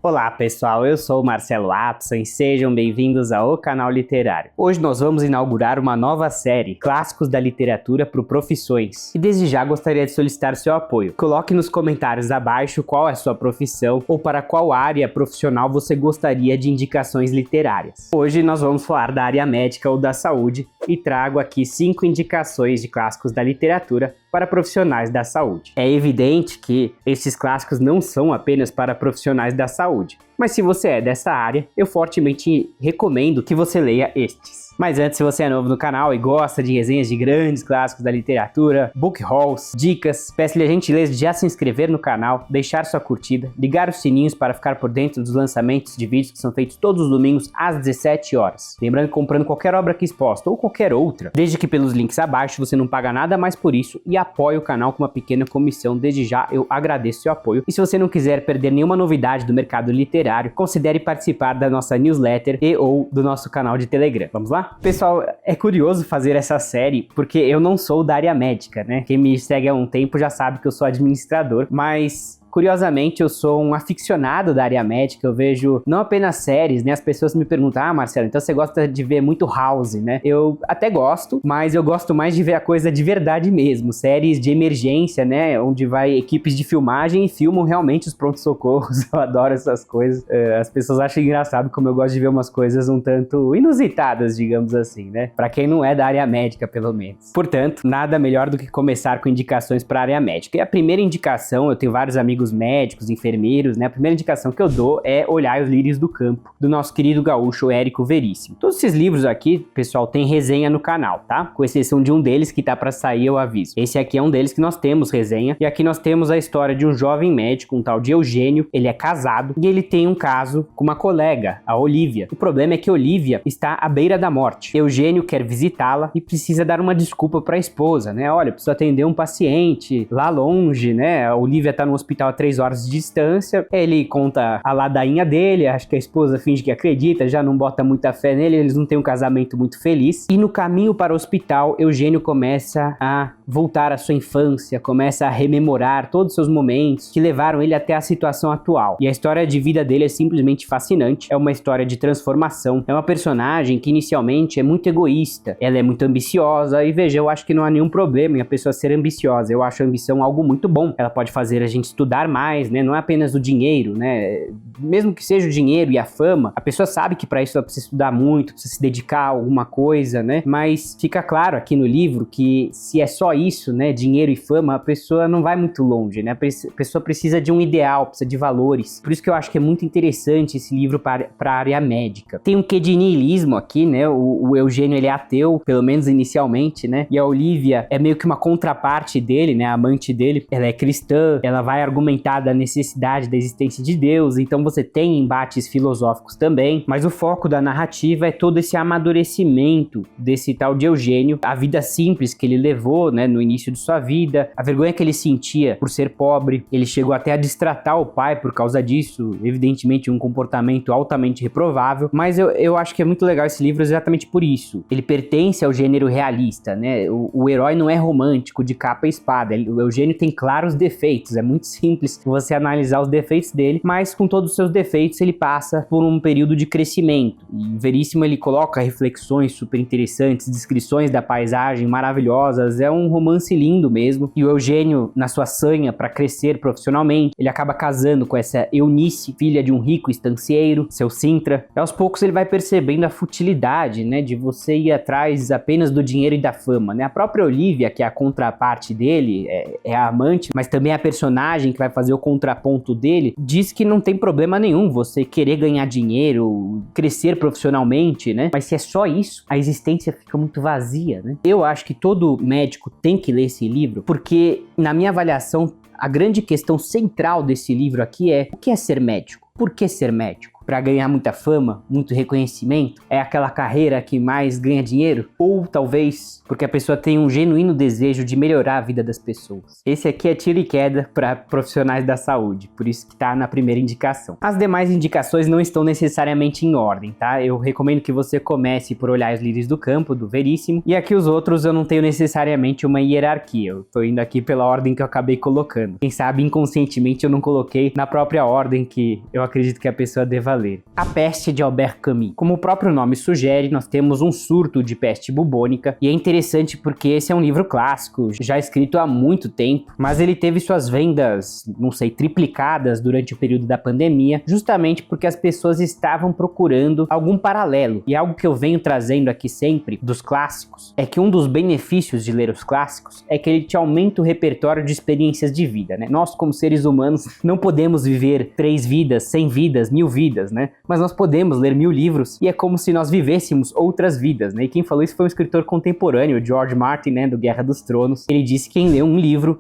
Olá pessoal, eu sou o Marcelo Apson e sejam bem-vindos ao Canal Literário. Hoje nós vamos inaugurar uma nova série, Clássicos da Literatura para Profissões. E desde já gostaria de solicitar seu apoio. Coloque nos comentários abaixo qual é a sua profissão ou para qual área profissional você gostaria de indicações literárias. Hoje nós vamos falar da área médica ou da saúde e trago aqui 5 indicações de clássicos da literatura para profissionais da saúde. É evidente que esses clássicos não são apenas para profissionais da saúde, mas se você é dessa área, eu fortemente recomendo que você leia estes. Mas antes, se você é novo no canal e gosta de resenhas de grandes clássicos da literatura, book hauls, dicas, peço-lhe a gentileza de já se inscrever no canal, deixar sua curtida, ligar os sininhos para ficar por dentro dos lançamentos de vídeos que são feitos todos os domingos às 17 horas. Lembrando que comprando qualquer obra aqui exposta ou qualquer outra, desde que pelos links abaixo você não paga nada mais por isso e apoia o canal com uma pequena comissão, desde já eu agradeço seu apoio. E se você não quiser perder nenhuma novidade do mercado literário, considere participar da nossa newsletter e ou do nosso canal de Telegram. Vamos lá? Pessoal, é curioso fazer essa série porque eu não sou da área médica, né? Quem me segue há um tempo já sabe que eu sou administrador, mas curiosamente, eu sou um aficionado da área médica, eu vejo não apenas séries, né? As pessoas me perguntam, Marcelo, então você gosta de ver muito House, né? Eu até gosto, mas eu gosto mais de ver a coisa de verdade mesmo, séries de emergência, né? Onde vai equipes de filmagem e filmam realmente os pronto-socorros, eu adoro essas coisas. As pessoas acham engraçado como eu gosto de ver umas coisas um tanto inusitadas, digamos assim, né? Pra quem não é da área médica, pelo menos. Portanto, nada melhor do que começar com indicações para a área médica. E a primeira indicação, eu tenho vários amigos médicos, enfermeiros, né? A primeira indicação que eu dou é Olhai os Lírios do Campo, do nosso querido gaúcho Érico Veríssimo. Todos esses livros aqui, pessoal, tem resenha no canal, tá? Com exceção de um deles que tá pra sair, eu aviso. Esse aqui é um deles que nós temos resenha, e aqui nós temos a história de um jovem médico, um tal de Eugênio. Ele é casado e ele tem um caso com uma colega, a Olívia. O problema é que Olívia está à beira da morte. Eugênio quer visitá-la e precisa dar uma desculpa pra esposa, né? Olha, preciso atender um paciente lá longe, né? A Olívia tá no hospital 3 horas de distância, ele conta a ladainha dele, acho que a esposa finge que acredita, já não bota muita fé nele, eles não têm um casamento muito feliz, e no caminho para o hospital, Eugênio começa a voltar à sua infância, começa a rememorar todos os seus momentos que levaram ele até a situação atual, e a história de vida dele é simplesmente fascinante, é uma história de transformação, é uma personagem que inicialmente é muito egoísta, ela é muito ambiciosa, e veja, eu acho que não há nenhum problema em a pessoa ser ambiciosa, eu acho a ambição algo muito bom, ela pode fazer a gente estudar mais, né? Não é apenas o dinheiro, né? Mesmo que seja o dinheiro e a fama, a pessoa sabe que para isso ela precisa estudar muito, precisa se dedicar a alguma coisa, né? Mas fica claro aqui no livro que se é só isso, né? Dinheiro e fama, a pessoa não vai muito longe, né? A pessoa precisa de um ideal, precisa de valores. Por isso que eu acho que é muito interessante esse livro para a área médica. Tem um quê de niilismo aqui, né? O Eugênio, ele é ateu, pelo menos inicialmente, né? E a Olívia é meio que uma contraparte dele, né? A amante dele, ela é cristã, ela vai argumentar da necessidade da existência de Deus, então você tem embates filosóficos também, mas o foco da narrativa é todo esse amadurecimento desse tal de Eugênio, a vida simples que ele levou, né, no início de sua vida, a vergonha que ele sentia por ser pobre, ele chegou até a destratar o pai por causa disso, evidentemente um comportamento altamente reprovável, mas eu acho que é muito legal esse livro exatamente por isso, ele pertence ao gênero realista, né, o herói não é romântico de capa e espada, o Eugênio tem claros defeitos, é muito simples você analisar os defeitos dele, mas com todos os seus defeitos ele passa por um período de crescimento. E Veríssimo, ele coloca reflexões super interessantes, descrições da paisagem maravilhosas, é um romance lindo mesmo. E o Eugênio, na sua sanha para crescer profissionalmente, ele acaba casando com essa Eunice, filha de um rico estancieiro, seu Sintra. E aos poucos ele vai percebendo a futilidade, né, de você ir atrás apenas do dinheiro e da fama, né? A própria Olívia, que é a contraparte dele, é a amante, mas também a personagem que vai fazer o contraponto dele, diz que não tem problema nenhum você querer ganhar dinheiro, crescer profissionalmente, né? Mas se é só isso, a existência fica muito vazia, né? Eu acho que todo médico tem que ler esse livro, porque, na minha avaliação, a grande questão central desse livro aqui é: o que é ser médico? Por que ser médico? para ganhar muita fama, muito reconhecimento? É aquela carreira que mais ganha dinheiro? Ou talvez porque a pessoa tem um genuíno desejo de melhorar a vida das pessoas? Esse aqui é tiro e queda para profissionais da saúde, por isso que tá na primeira indicação. As demais indicações não estão necessariamente em ordem, tá? Eu recomendo que você comece por Olhar os Lírios do Campo, do Veríssimo, e aqui os outros eu não tenho necessariamente uma hierarquia, eu tô indo aqui pela ordem que eu acabei colocando. Quem sabe inconscientemente eu não coloquei na própria ordem que eu acredito que a pessoa deva ler. A Peste, de Albert Camus. Como o próprio nome sugere, nós temos um surto de peste bubônica, e é interessante porque esse é um livro clássico, já escrito há muito tempo, mas ele teve suas vendas, não sei, triplicadas durante o período da pandemia, justamente porque as pessoas estavam procurando algum paralelo. E algo que eu venho trazendo aqui sempre dos clássicos é que um dos benefícios de ler os clássicos é que ele te aumenta o repertório de experiências de vida, né? Nós, como seres humanos, não podemos viver 3 vidas, 100 vidas, 1000 vidas, né? Mas nós podemos ler 1000 livros e é como se nós vivêssemos outras vidas, né? E quem falou isso foi um escritor contemporâneo, o George Martin, né, do Guerra dos Tronos. Ele disse que quem lê um livro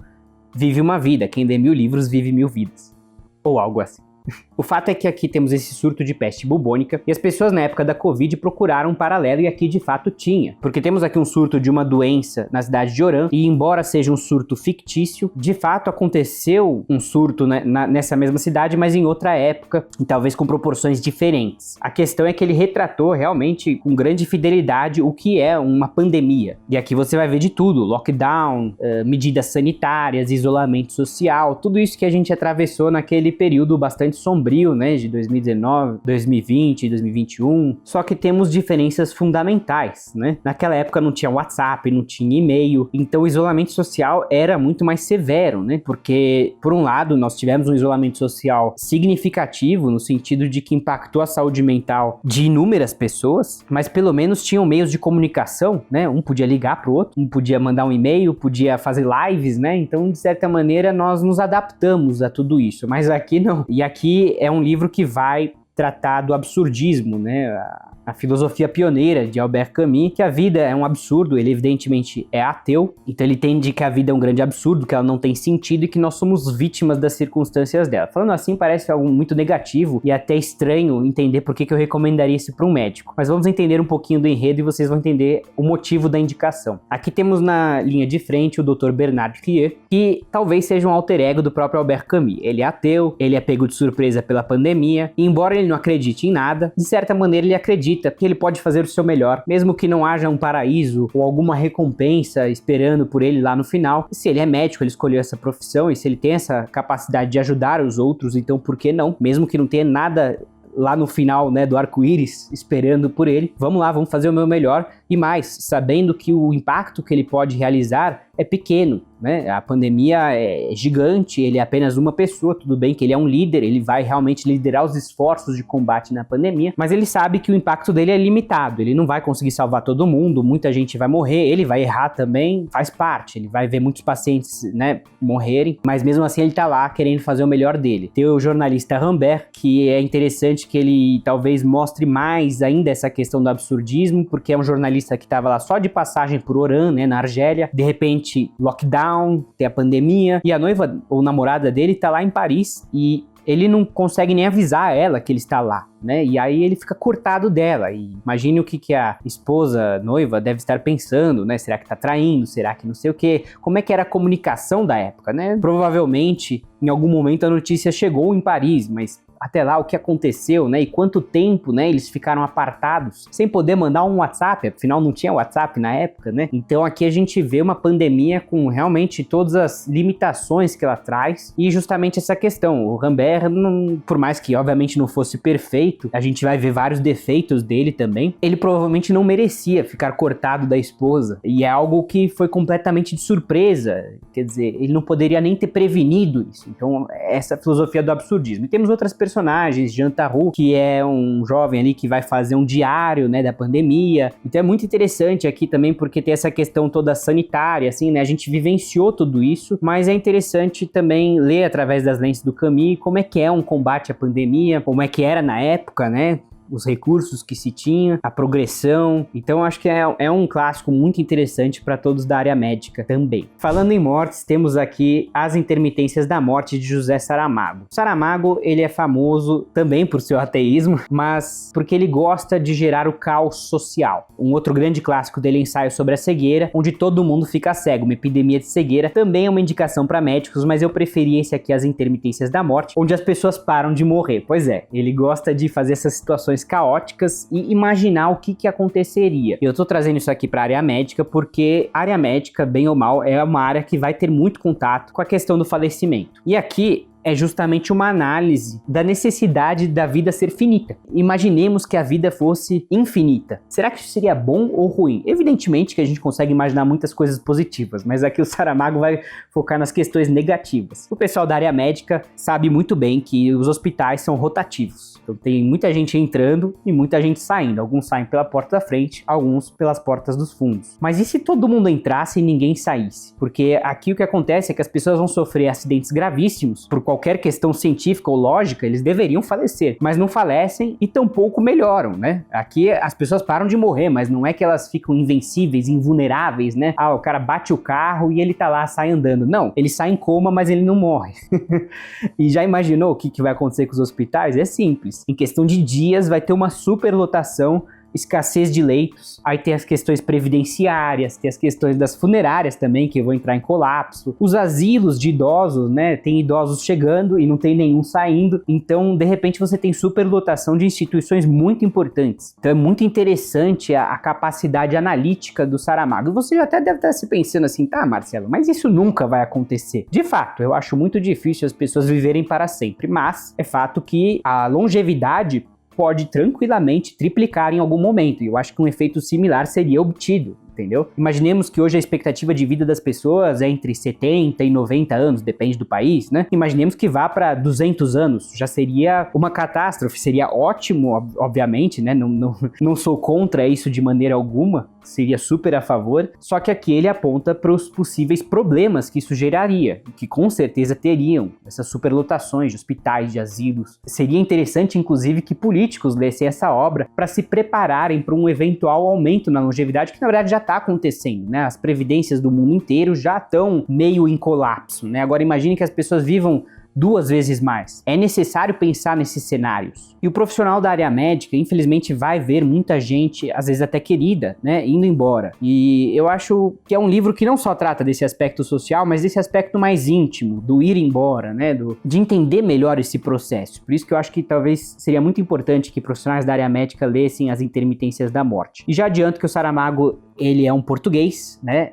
vive uma vida, quem lê 1000 livros vive 1000 vidas. Ou algo assim. O fato é que aqui temos esse surto de peste bubônica e as pessoas na época da Covid procuraram um paralelo e aqui de fato tinha. Porque temos aqui um surto de uma doença na cidade de Oran e embora seja um surto fictício, de fato aconteceu um surto nessa mesma cidade, mas em outra época e talvez com proporções diferentes. A questão é que ele retratou realmente com grande fidelidade o que é uma pandemia. E aqui você vai ver de tudo, lockdown, medidas sanitárias, isolamento social, tudo isso que a gente atravessou naquele período bastante sombrio, né, de 2019, 2020, 2021, só que temos diferenças fundamentais, né? Naquela época não tinha WhatsApp, não tinha e-mail, então o isolamento social era muito mais severo, né? Porque, por um lado, nós tivemos um isolamento social significativo, no sentido de que impactou a saúde mental de inúmeras pessoas, mas pelo menos tinham meios de comunicação, né? Um podia ligar pro outro, um podia mandar um e-mail, podia fazer lives, né? Então, de certa maneira, nós nos adaptamos a tudo isso, mas aqui não. E aqui é um livro que vai tratar do absurdismo, né? A filosofia pioneira de Albert Camus, que a vida é um absurdo, ele evidentemente é ateu, então ele entende que a vida é um grande absurdo, que ela não tem sentido e que nós somos vítimas das circunstâncias dela. Falando assim parece algo muito negativo e até estranho entender por que eu recomendaria isso para um médico, mas vamos entender um pouquinho do enredo e vocês vão entender o motivo da indicação. Aqui temos na linha de frente o Dr. Bernard Krier, que talvez seja um alter ego do próprio Albert Camus. Ele é ateu, ele é pego de surpresa pela pandemia, e embora ele não acredite em nada, de certa maneira ele acredita que ele pode fazer o seu melhor, mesmo que não haja um paraíso ou alguma recompensa esperando por ele lá no final. E se ele é médico, ele escolheu essa profissão, e se ele tem essa capacidade de ajudar os outros, então por que não? Mesmo que não tenha nada lá no final, né, do arco-íris esperando por ele, vamos lá, vamos fazer o meu melhor, e mais, sabendo que o impacto que ele pode realizar é pequeno, né? A pandemia é gigante, ele é apenas uma pessoa, tudo bem que ele é um líder, ele vai realmente liderar os esforços de combate na pandemia, mas ele sabe que o impacto dele é limitado, ele não vai conseguir salvar todo mundo, muita gente vai morrer, ele vai errar também, faz parte, ele vai ver muitos pacientes, né, morrerem, mas mesmo assim ele tá lá querendo fazer o melhor dele. Tem o jornalista Rambert, que é interessante que ele talvez mostre mais ainda essa questão do absurdismo, porque é um jornalista que estava lá só de passagem por Oran, né, na Argélia, de repente lockdown, tem a pandemia, e a noiva ou namorada dele tá lá em Paris, e ele não consegue nem avisar ela que ele está lá, né? E aí ele fica cortado dela. E imagine o que a esposa, noiva, deve estar pensando, né? Será que tá traindo? Será que não sei o quê? Como é que era a comunicação da época, né? Provavelmente, em algum momento a notícia chegou em Paris, mas até lá o que aconteceu, né? E quanto tempo, né? Eles ficaram apartados, sem poder mandar um WhatsApp, afinal não tinha WhatsApp na época, né? Então aqui a gente vê uma pandemia com realmente todas as limitações que ela traz e justamente essa questão. O Rambert, por mais que obviamente não fosse perfeito, a gente vai ver vários defeitos dele também. Ele provavelmente não merecia ficar cortado da esposa e é algo que foi completamente de surpresa. Quer dizer, ele não poderia nem ter prevenido isso. Então essa filosofia do absurdismo. E temos outras personagens, Jean Tarrou, que é um jovem ali que vai fazer um diário, né, da pandemia. Então é muito interessante aqui também porque tem essa questão toda sanitária, assim, né, a gente vivenciou tudo isso, mas é interessante também ler através das lentes do Camus como é que é um combate à pandemia, como é que era na época, né, os recursos que se tinha, a progressão. Então acho que é um clássico muito interessante para todos da área médica também. Falando em mortes, temos aqui As Intermitências da Morte de José Saramago. Saramago, ele é famoso também por seu ateísmo, mas porque ele gosta de gerar o caos social. Um outro grande clássico dele é Ensaio sobre a Cegueira, onde todo mundo fica cego, uma epidemia de cegueira, também é uma indicação para médicos, mas eu preferi esse aqui, As Intermitências da Morte, onde as pessoas param de morrer. Pois é, ele gosta de fazer essas situações caóticas e imaginar o que aconteceria. Eu tô trazendo isso aqui para a área médica porque a área médica, bem ou mal, é uma área que vai ter muito contato com a questão do falecimento. E aqui é justamente uma análise da necessidade da vida ser finita. Imaginemos que a vida fosse infinita. Será que isso seria bom ou ruim? Evidentemente que a gente consegue imaginar muitas coisas positivas, mas aqui o Saramago vai focar nas questões negativas. O pessoal da área médica sabe muito bem que os hospitais são rotativos. Então tem muita gente entrando e muita gente saindo. Alguns saem pela porta da frente, alguns pelas portas dos fundos. Mas e se todo mundo entrasse e ninguém saísse? Porque aqui o que acontece é que as pessoas vão sofrer acidentes gravíssimos por qualquer questão científica ou lógica, eles deveriam falecer, mas não falecem e tampouco melhoram, né? Aqui as pessoas param de morrer, mas não é que elas ficam invencíveis, invulneráveis, né? Ah, o cara bate o carro e ele tá lá, sai andando. Não, ele sai em coma, mas ele não morre. E já imaginou o que vai acontecer com os hospitais? É simples. Em questão de dias vai ter uma superlotação, escassez de leitos, aí tem as questões previdenciárias, tem as questões das funerárias também, que vão entrar em colapso, os asilos de idosos, né, tem idosos chegando e não tem nenhum saindo, então de repente você tem superlotação de instituições muito importantes. Então é muito interessante a capacidade analítica do Saramago. Você já até deve estar se pensando assim, tá, Marcelo, mas isso nunca vai acontecer. De fato, eu acho muito difícil as pessoas viverem para sempre, mas é fato que a longevidade pode tranquilamente triplicar em algum momento, e eu acho que um efeito similar seria obtido, entendeu? Imaginemos que hoje a expectativa de vida das pessoas é entre 70 e 90 anos, depende do país, né? Imaginemos que vá para 200 anos, já seria uma catástrofe, seria ótimo, obviamente, né? Não sou contra isso de maneira alguma, seria super a favor, só que aqui ele aponta para os possíveis problemas que isso geraria, que com certeza teriam, essas superlotações de hospitais, de asilos. Seria interessante, inclusive, que políticos lessem essa obra para se prepararem para um eventual aumento na longevidade, que na verdade já está acontecendo, né? As previdências do mundo inteiro já estão meio em colapso, né? Agora imagine que as pessoas vivam 2 vezes mais. É necessário pensar nesses cenários. E o profissional da área médica, infelizmente, vai ver muita gente, às vezes até querida, né, indo embora. E eu acho que é um livro que não só trata desse aspecto social, mas desse aspecto mais íntimo, do ir embora, né, de entender melhor esse processo. Por isso que eu acho que talvez seria muito importante que profissionais da área médica lessem As Intermitências da Morte. E já adianto que o Saramago, ele é um português, né,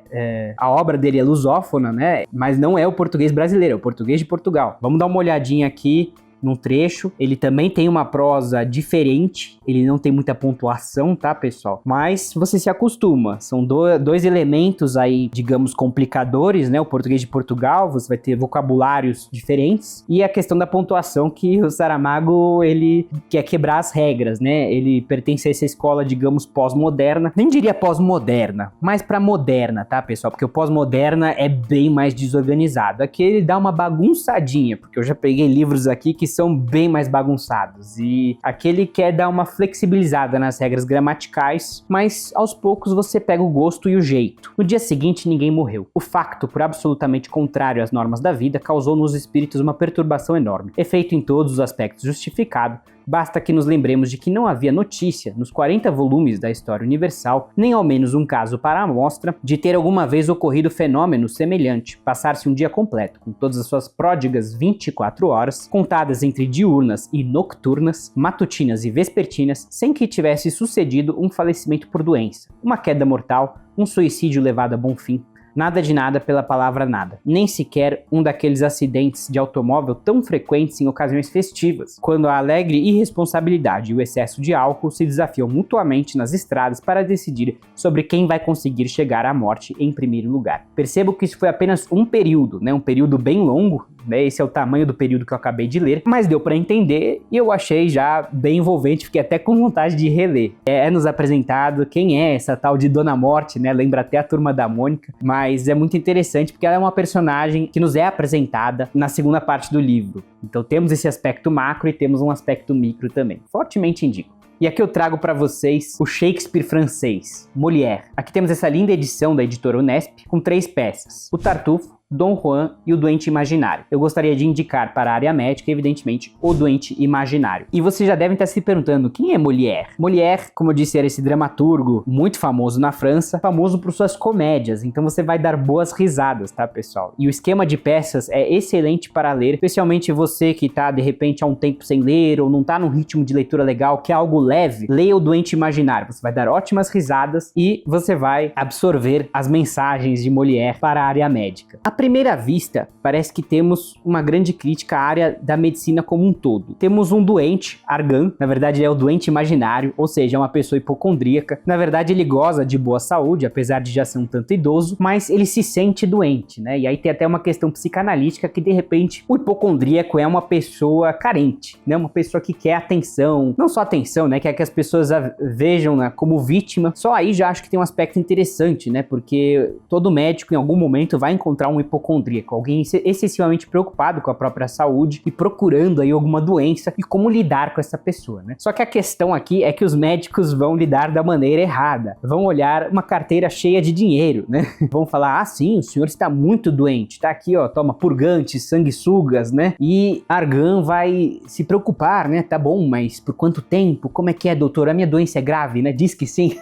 a obra dele é lusófona, né, mas não é o português brasileiro, é o português de Portugal. Vamos dar uma olhadinha aqui num trecho. Ele também tem uma prosa diferente, ele não tem muita pontuação, tá, pessoal? Mas você se acostuma, são dois elementos aí, digamos, complicadores, né? O português de Portugal, você vai ter vocabulários diferentes, e a questão da pontuação, que o Saramago, ele quer quebrar as regras, né? Ele pertence a essa escola, digamos, pós-moderna, nem diria pós-moderna, mas pra moderna, tá, pessoal? Porque o pós-moderna é bem mais desorganizado. Aqui ele dá uma bagunçadinha, porque eu já peguei livros aqui que são bem mais bagunçados, e aqui ele quer dar uma flexibilizada nas regras gramaticais, mas aos poucos você pega o gosto e o jeito. No dia seguinte ninguém morreu. O facto, por absolutamente contrário às normas da vida, causou nos espíritos uma perturbação enorme. Efeito em todos os aspectos justificado, basta que nos lembremos de que não havia notícia, nos 40 volumes da História Universal, nem ao menos um caso para a amostra, de ter alguma vez ocorrido fenômeno semelhante, passar-se um dia completo, com todas as suas pródigas 24 horas, contadas entre diurnas e nocturnas, matutinas e vespertinas, sem que tivesse sucedido um falecimento por doença, uma queda mortal, um suicídio levado a bom fim. Nada de nada pela palavra nada, nem sequer um daqueles acidentes de automóvel tão frequentes em ocasiões festivas, quando a alegre irresponsabilidade e o excesso de álcool se desafiam mutuamente nas estradas para decidir sobre quem vai conseguir chegar à morte em primeiro lugar. Percebo que isso foi apenas um período, né, um período bem longo, né, esse é o tamanho do período que eu acabei de ler, mas deu para entender e eu achei já bem envolvente, fiquei até com vontade de reler. É nos apresentado quem é essa tal de Dona Morte, né, lembra até a Turma da Mônica, mas é muito interessante porque ela é uma personagem que nos é apresentada na segunda parte do livro. Então temos esse aspecto macro e temos um aspecto micro também. Fortemente indico. E aqui eu trago para vocês o Shakespeare francês, Molière. Aqui temos essa linda edição da editora Unesp com 3 peças: o Tartufo, Dom Juan e o Doente Imaginário. Eu gostaria de indicar para a área médica, evidentemente, o Doente Imaginário. E vocês já devem estar se perguntando, quem é Molière? Molière, como eu disse, era esse dramaturgo muito famoso na França, famoso por suas comédias, então você vai dar boas risadas, tá, pessoal? E o esquema de peças é excelente para ler, especialmente você que tá, de repente, há um tempo sem ler, ou não tá num ritmo de leitura legal, que é algo leve, leia o Doente Imaginário. Você vai dar ótimas risadas e você vai absorver as mensagens de Molière para a área médica. À primeira vista, parece que temos uma grande crítica à área da medicina como um todo. Temos um doente, Argan, na verdade ele é o doente imaginário, ou seja, é uma pessoa hipocondríaca. Na verdade ele goza de boa saúde, apesar de já ser um tanto idoso, mas ele se sente doente, né? E aí tem até uma questão psicanalítica que de repente o hipocondríaco é uma pessoa carente, né? Uma pessoa que quer atenção, não só atenção, né? Quer que as pessoas a vejam, né, como vítima. Só aí já acho que tem um aspecto interessante, né? Porque todo médico em algum momento vai encontrar um hipocondríaco, alguém excessivamente preocupado com a própria saúde e procurando aí alguma doença e como lidar com essa pessoa, né? Só que a questão aqui é que os médicos vão lidar da maneira errada, vão olhar uma carteira cheia de dinheiro, né? Vão falar, ah sim, o senhor está muito doente, tá aqui ó, toma purgantes, sanguessugas, né? E Argan vai se preocupar, né? Tá bom, mas por quanto tempo? Como é que é, doutor? A minha doença é grave, né? Diz que sim.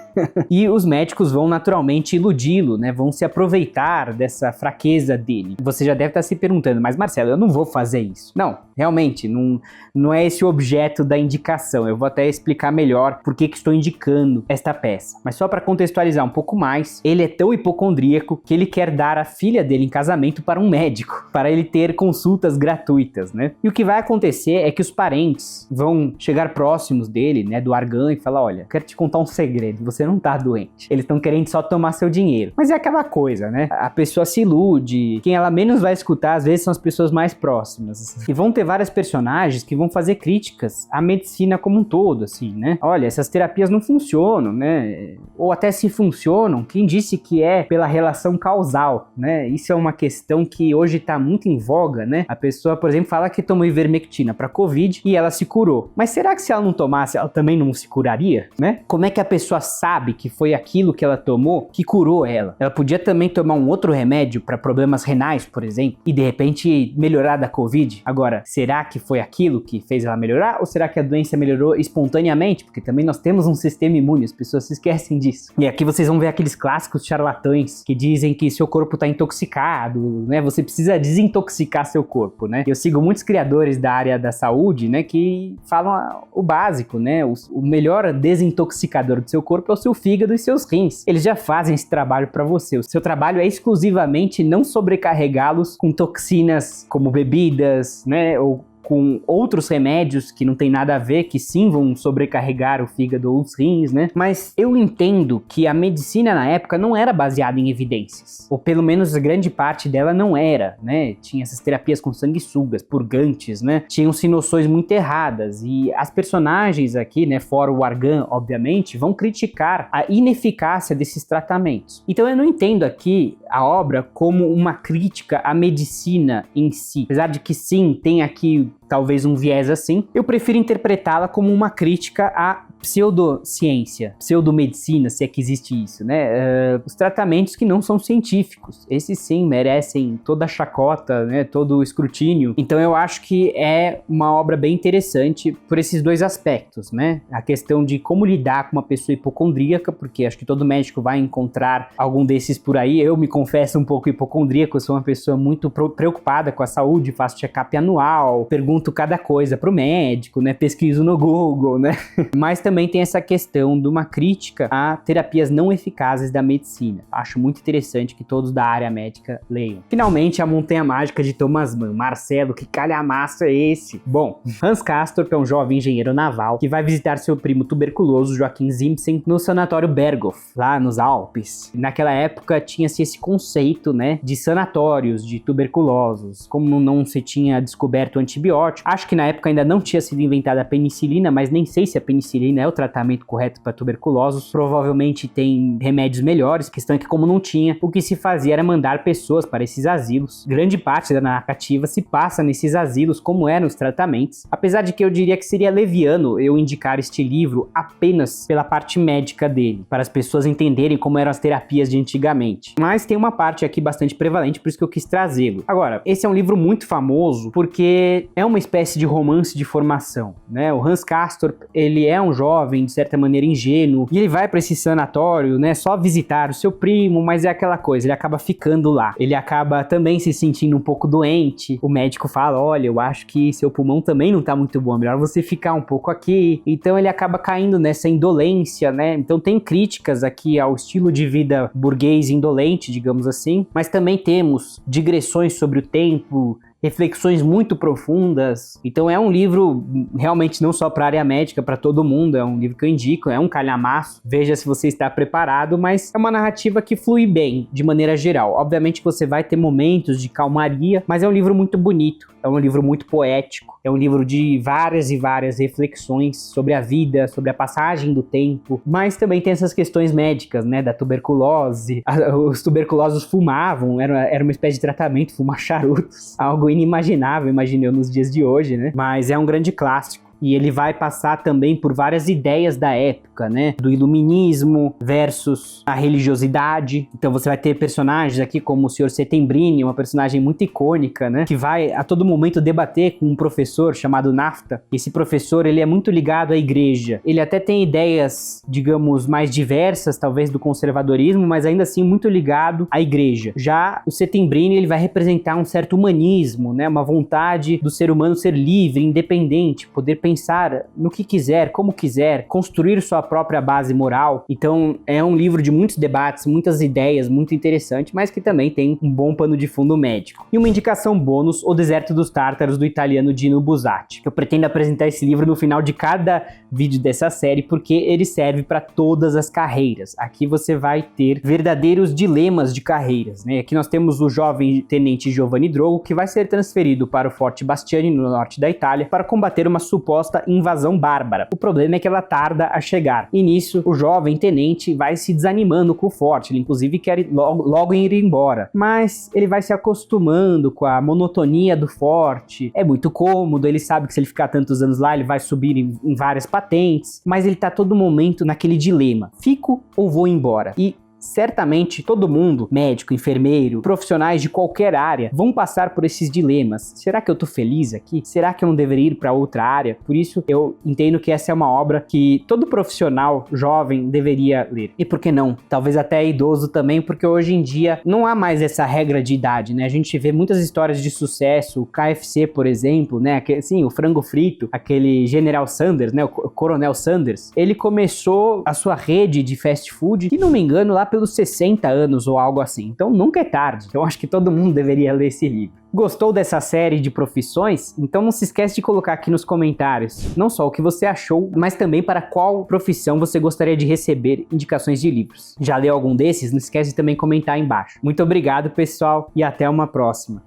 E os médicos vão naturalmente iludi-lo, né? Vão se aproveitar dessa fraqueza dele. Você já deve estar se perguntando, mas Marcelo, eu não vou fazer isso. Não, realmente, não é esse o objeto da indicação. Eu vou até explicar melhor por que estou indicando esta peça. Mas só para contextualizar um pouco mais, ele é tão hipocondríaco que ele quer dar a filha dele em casamento para um médico, para ele ter consultas gratuitas, né? E o que vai acontecer é que os parentes vão chegar próximos dele, né, do Argan, e falar, olha, quero te contar um segredo, você não tá doente. Eles estão querendo só tomar seu dinheiro. Mas é aquela coisa, né? A pessoa se ilude, quem ela menos vai escutar às vezes são as pessoas mais próximas. E vão ter várias personagens que vão fazer críticas à medicina como um todo, assim, né? Olha, essas terapias não funcionam, né? Ou até se funcionam, quem disse que é pela relação causal, né? Isso é uma questão que hoje tá muito em voga, né? A pessoa, por exemplo, fala que tomou ivermectina para Covid e ela se curou. Mas será que se ela não tomasse, ela também não se curaria, né? Como é que a pessoa sabe que foi aquilo que ela tomou que curou ela? Ela podia também tomar um outro remédio para problemas renais, por exemplo, e de repente melhorar da Covid. Agora, será que foi aquilo que fez ela melhorar? Ou será que a doença melhorou espontaneamente? Porque também nós temos um sistema imune, as pessoas se esquecem disso. E aqui vocês vão ver aqueles clássicos charlatães que dizem que seu corpo está intoxicado, né? Você precisa desintoxicar seu corpo, né? Eu sigo muitos criadores da área da saúde, né? Que falam o básico, né? O melhor desintoxicador do seu corpo é o seu fígado e seus rins. Eles já fazem esse trabalho para você. O seu trabalho é exclusivamente não sobrecarregá-los com toxinas como bebidas, né? Ou com outros remédios que não tem nada a ver, que sim vão sobrecarregar o fígado ou os rins, né? Mas eu entendo que a medicina na época não era baseada em evidências, ou pelo menos a grande parte dela não era, né? Tinha essas terapias com sanguessugas, purgantes, né? Tinham-se noções muito erradas, e as personagens aqui, né, fora o Argan, obviamente, vão criticar a ineficácia desses tratamentos. Então eu não entendo aqui a obra como uma crítica à medicina em si, apesar de que sim, tem aqui talvez um viés assim, eu prefiro interpretá-la como uma crítica à pseudociência, pseudomedicina, se é que existe isso, né? Os tratamentos que não são científicos, esses sim merecem toda a chacota, né? Todo o escrutínio. Então eu acho que é uma obra bem interessante por esses dois aspectos, né? A questão de como lidar com uma pessoa hipocondríaca, porque acho que todo médico vai encontrar algum desses por aí. Eu me confesso um pouco hipocondríaco, eu sou uma pessoa muito preocupada com a saúde, faço check-up anual, pergunto cada coisa pro médico, né? Pesquiso no Google, né? Mas também tem essa questão de uma crítica a terapias não eficazes da medicina. Acho muito interessante que todos da área médica leiam. Finalmente, A Montanha Mágica de Thomas Mann. Marcelo, que calhamaço é esse? Bom, Hans Castorp é um jovem engenheiro naval que vai visitar seu primo tuberculoso, Joachim Ziemßen, no sanatório Berghof, lá nos Alpes. Naquela época tinha-se esse conceito, né, de sanatórios de tuberculosos. Como não se tinha descoberto o antibiótico, acho que na época ainda não tinha sido inventada a penicilina, mas nem sei se a penicilina né, o tratamento correto para tuberculose. Provavelmente tem remédios melhores, questão é que como não tinha, o que se fazia era mandar pessoas para esses asilos. Grande parte da narrativa se passa nesses asilos, como eram os tratamentos, apesar de que eu diria que seria leviano eu indicar este livro apenas pela parte médica dele, para as pessoas entenderem como eram as terapias de antigamente. Mas tem uma parte aqui bastante prevalente, por isso que eu quis trazê-lo. Agora, esse é um livro muito famoso porque é uma espécie de romance de formação, né? O Hans Castorp, ele é um jovem, de certa maneira ingênuo, e ele vai para esse sanatório, né, só visitar o seu primo, mas é aquela coisa, ele acaba ficando lá. Ele acaba também se sentindo um pouco doente. O médico fala, olha, eu acho que seu pulmão também não tá muito bom, é melhor você ficar um pouco aqui. Então ele acaba caindo nessa indolência, né? Então tem críticas aqui ao estilo de vida burguês indolente, digamos assim, mas também temos digressões sobre o tempo, reflexões muito profundas. Então é um livro realmente não só para a área médica, para todo mundo, é um livro que eu indico, é um calhamaço, veja se você está preparado, mas é uma narrativa que flui bem, de maneira geral. Obviamente que você vai ter momentos de calmaria, mas é um livro muito bonito, é um livro muito poético, é um livro de várias e várias reflexões sobre a vida, sobre a passagem do tempo, mas também tem essas questões médicas, né, da tuberculose. Os tuberculosos fumavam, era uma espécie de tratamento, fumar charutos, algo inimaginável, imagino eu, nos dias de hoje, né? Mas é um grande clássico. E ele vai passar também por várias ideias da época, né? Do iluminismo versus a religiosidade. Então você vai ter personagens aqui como o Sr. Settembrini, uma personagem muito icônica, né? Que vai a todo momento debater com um professor chamado Nafta. Esse professor, ele é muito ligado à igreja. Ele até tem ideias, digamos, mais diversas, talvez, do conservadorismo, mas ainda assim muito ligado à igreja. Já o Settembrini, ele vai representar um certo humanismo, né? Uma vontade do ser humano ser livre, independente, poder pensar no que quiser, como quiser, construir sua própria base moral. Então é um livro de muitos debates, muitas ideias, muito interessante, mas que também tem um bom pano de fundo médico. E uma indicação bônus, O Deserto dos Tártaros, do italiano Dino Buzzati. Eu pretendo apresentar esse livro no final de cada vídeo dessa série, porque ele serve para todas as carreiras. Aqui você vai ter verdadeiros dilemas de carreiras, né? Aqui nós temos o jovem tenente Giovanni Drogo, que vai ser transferido para o Forte Bastiani, no norte da Itália, para combater uma suposta invasão bárbara. O problema é que ela tarda a chegar. E nisso, o jovem tenente vai se desanimando com o forte. Ele, inclusive, quer logo ir embora. Mas ele vai se acostumando com a monotonia do forte. É muito cômodo, ele sabe que se ele ficar tantos anos lá, ele vai subir em várias patentes. Mas ele tá a todo momento naquele dilema. Fico ou vou embora? E certamente todo mundo, médico, enfermeiro, profissionais de qualquer área, vão passar por esses dilemas. Será que eu tô feliz aqui? Será que eu não deveria ir para outra área? Por isso eu entendo que essa é uma obra que todo profissional jovem deveria ler. E por que não? Talvez até idoso também, porque hoje em dia não há mais essa regra de idade, né? A gente vê muitas histórias de sucesso, o KFC, por exemplo, né? Sim, o frango frito, aquele General Sanders, né? O Coronel Sanders, ele começou a sua rede de fast food, se não me engano, lá pelos 60 anos ou algo assim. Então nunca é tarde. Eu acho que todo mundo deveria ler esse livro. Gostou dessa série de profissões? Então não se esquece de colocar aqui nos comentários não só o que você achou, mas também para qual profissão você gostaria de receber indicações de livros. Já leu algum desses? Não esquece de também comentar aí embaixo. Muito obrigado, pessoal, e até uma próxima.